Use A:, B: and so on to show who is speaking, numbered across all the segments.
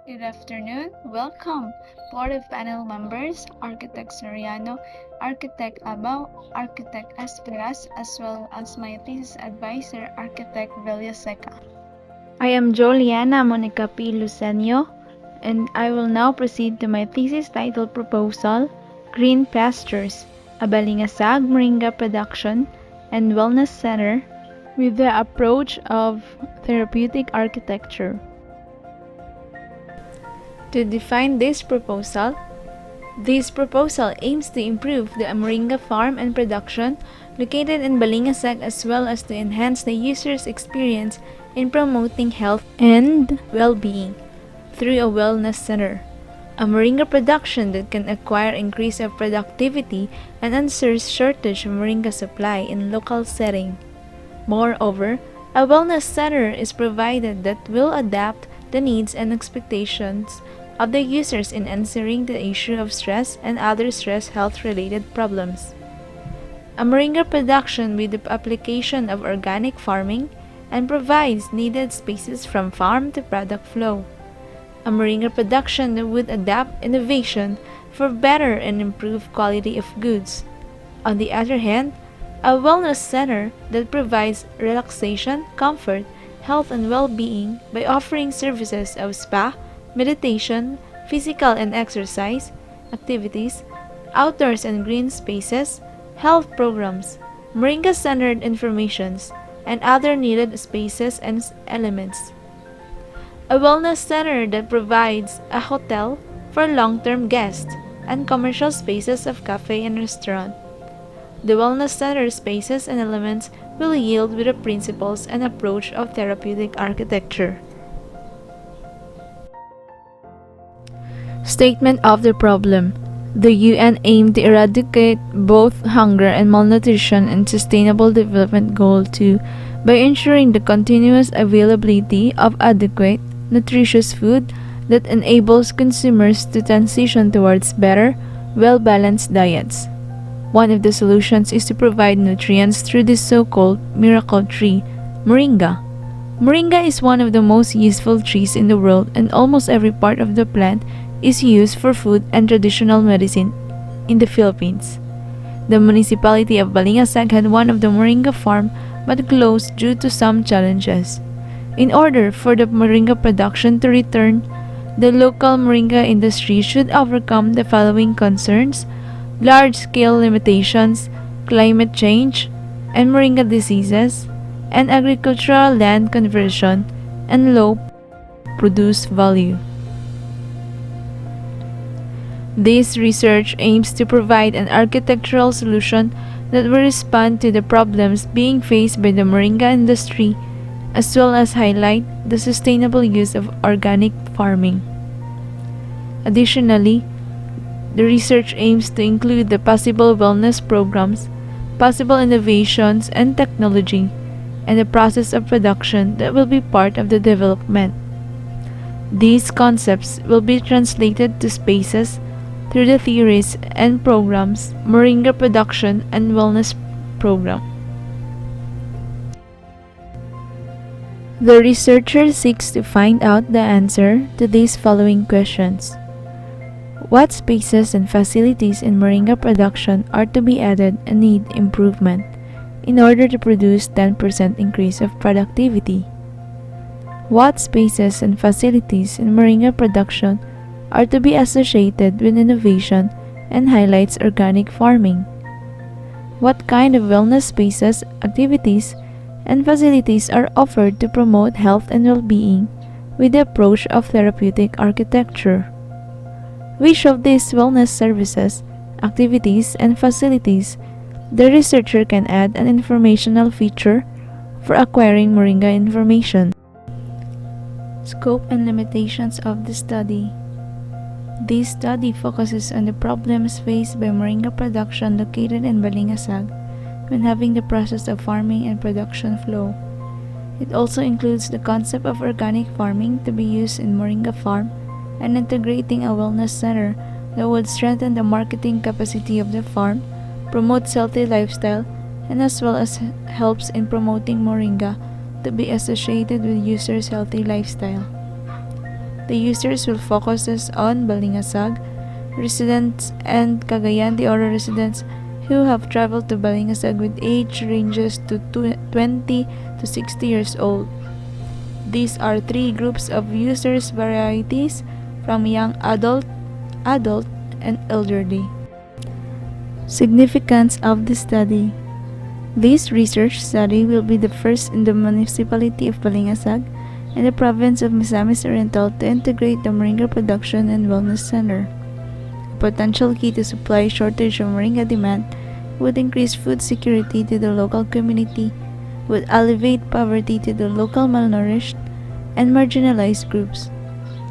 A: Good afternoon. Welcome, Board of Panel members, Architect Soriano, Architect Abaw, Architect Esperas, as well as my thesis advisor, Architect Villaseca.
B: I am Joliana Monica P. LUCENO, and I will now proceed to my thesis title proposal, Green Pastures, a Balingasag Moringa Production and Wellness Center with the approach of therapeutic architecture. To define this proposal aims to improve the Moringa farm and production located in Balingasag as well as to enhance the user's experience in promoting health and well-being through a wellness center. A moringa production that can acquire increase of productivity and ensures shortage of moringa supply in local setting. Moreover, a wellness center is provided that will adapt the needs and expectations of the users in answering the issue of stress and other stress health-related problems. A moringa production with the application of organic farming and provides needed spaces from farm to product flow. A moringa production that would adapt innovation for better and improved quality of goods. On the other hand, a wellness center that provides relaxation, comfort, health and well-being by offering services of spa, meditation, physical and exercise activities, outdoors and green spaces, health programs, moringa-centered informations, and other needed spaces and elements. A wellness center that provides a hotel for long-term guests and commercial spaces of cafe and restaurant. The wellness center spaces and elements will yield with the principles and approach of therapeutic architecture. Statement of the problem. The UN aimed to eradicate both hunger and malnutrition and Sustainable Development Goal 2 by ensuring the continuous availability of adequate, nutritious food that enables consumers to transition towards better, well-balanced diets. One of the solutions is to provide nutrients through this so-called miracle tree, Moringa. Moringa is one of the most useful trees in the world, and almost every part of the plant is used for food and traditional medicine in the Philippines. The municipality of Balingasag had one of the Moringa farm but closed due to some challenges. In order for the Moringa production to return, the local Moringa industry should overcome the following concerns: large-scale limitations, climate change, and Moringa diseases, and agricultural land conversion, and low produce value. This research aims to provide an architectural solution that will respond to the problems being faced by the Moringa industry, as well as highlight the sustainable use of organic farming. Additionally, the research aims to include the possible wellness programs, possible innovations and technology, and the process of production that will be part of the development. These concepts will be translated to spaces through the theories and programs, Moringa production and wellness program. The researcher seeks to find out the answer to these following questions. What spaces and facilities in Moringa production are to be added and need improvement in order to produce 10% increase of productivity? What spaces and facilities in Moringa production are to be associated with innovation and highlights organic farming? What kind of wellness spaces, activities, and facilities are offered to promote health and well-being with the approach of therapeutic architecture? Which of these wellness services, activities, and facilities the researcher can add an informational feature for acquiring Moringa information? Scope and limitations of the study. This study focuses on the problems faced by Moringa production located in Balingasag when having the process of farming and production flow. It also includes the concept of organic farming to be used in Moringa farm and integrating a wellness center that would strengthen the marketing capacity of the farm, promotes healthy lifestyle, and as well as helps in promoting Moringa to be associated with users' healthy lifestyle. The users will focus on Balingasag residents and Cagayan de Oro residents who have traveled to Balingasag with age ranges to 20 to 60 years old. These are three groups of users varieties from young adult, and elderly. Significance of the study. This research study will be the first in the municipality of Balingasag and the province of Misamis Oriental to integrate the Moringa Production and Wellness Center. A potential key to supply shortage of Moringa demand would increase food security to the local community, would alleviate poverty to the local malnourished and marginalized groups,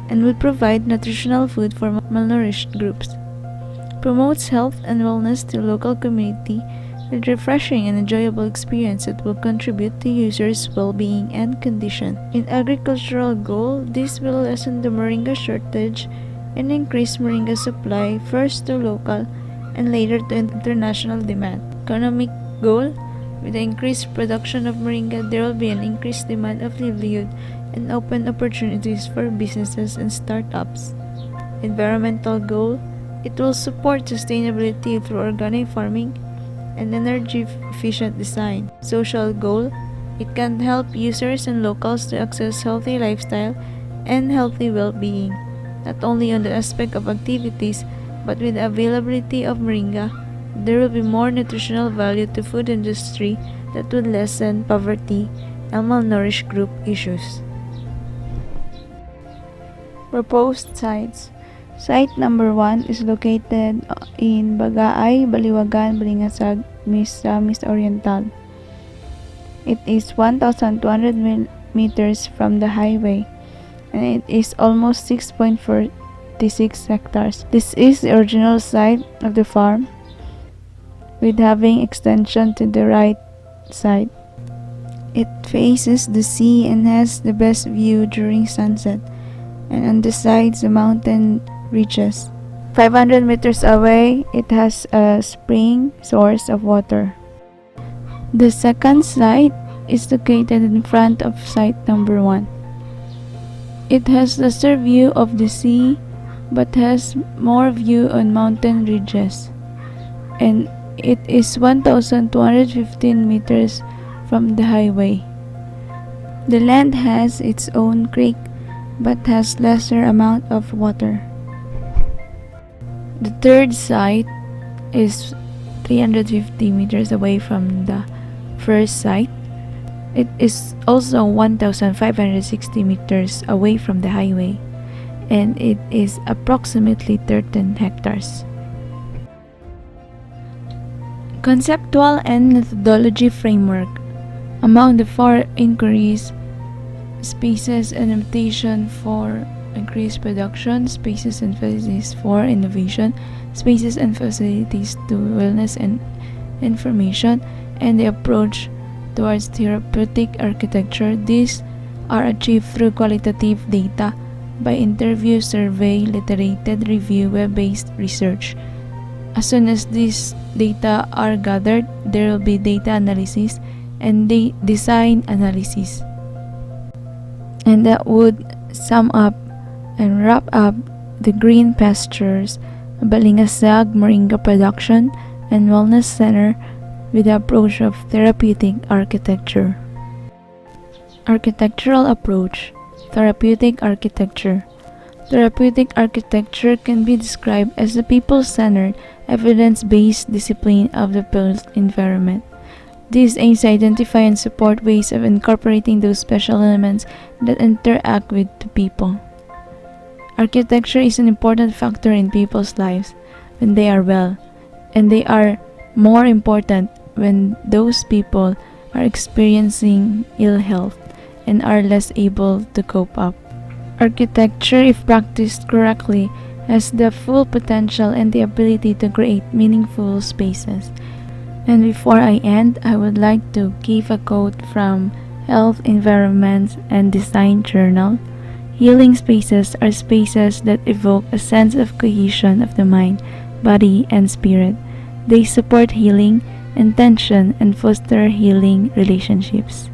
B: and would provide nutritional food for malnourished groups. Promotes health and wellness to local community with refreshing and enjoyable experience that will contribute to users' well-being and condition. In agricultural goal, this will lessen the Moringa shortage and increase Moringa supply first to local and later to international demand. Economic goal, with the increased production of Moringa, there will be an increased demand of livelihood and open opportunities for businesses and startups. Environmental goal, it will support sustainability through organic farming and energy-efficient design. Social goal, it can help users and locals to access healthy lifestyle and healthy well-being, not only on the aspect of activities, but with the availability of Moringa, there will be more nutritional value to food industry that would lessen poverty and malnourished group issues. Proposed sites. Site number 1 is located in Bagaay, Baliwagan, Balingasag, Misamis Oriental. It is 1,200 meters from the highway and it is almost 6.46 hectares. This is the original site of the farm with having extension to the right side. It faces the sea and has the best view during sunset, and on the sides the mountain reaches. 500 meters away, it has a spring source of water. The second site is located in front of site number 1. It has lesser view of the sea but has more view on mountain ridges, and it is 1,215 meters from the highway. The land has its own creek but has lesser amount of water. The third site is 350 meters away from the first site. It is also 1,560 meters away from the highway, and it is approximately 13 hectares. Conceptual and methodology framework. Among the 4 inquiries, spaces and invitation for increased production, spaces and facilities for innovation, spaces and facilities to wellness and information, and the approach towards therapeutic architecture. These are achieved through qualitative data by interview, survey, literated review, web-based research. As soon as these data are gathered, there will be data analysis and design analysis. And that would sum up and wrap up the Green Pastures, Balingasag Moringa Production and Wellness Center with the approach of therapeutic architecture. Architectural approach. Therapeutic architecture. Therapeutic architecture can be described as the people-centered, evidence-based discipline of the built environment. This aims to identify and support ways of incorporating those special elements that interact with the people. Architecture is an important factor in people's lives when they are well, and they are more important when those people are experiencing ill health and are less able to cope up. Architecture, if practiced correctly, has the full potential and the ability to create meaningful spaces. And before I end, I would like to give a quote from Health, Environment, and Design Journal. Healing spaces are spaces that evoke a sense of cohesion of the mind, body, and spirit. They support healing, intention, and foster healing relationships.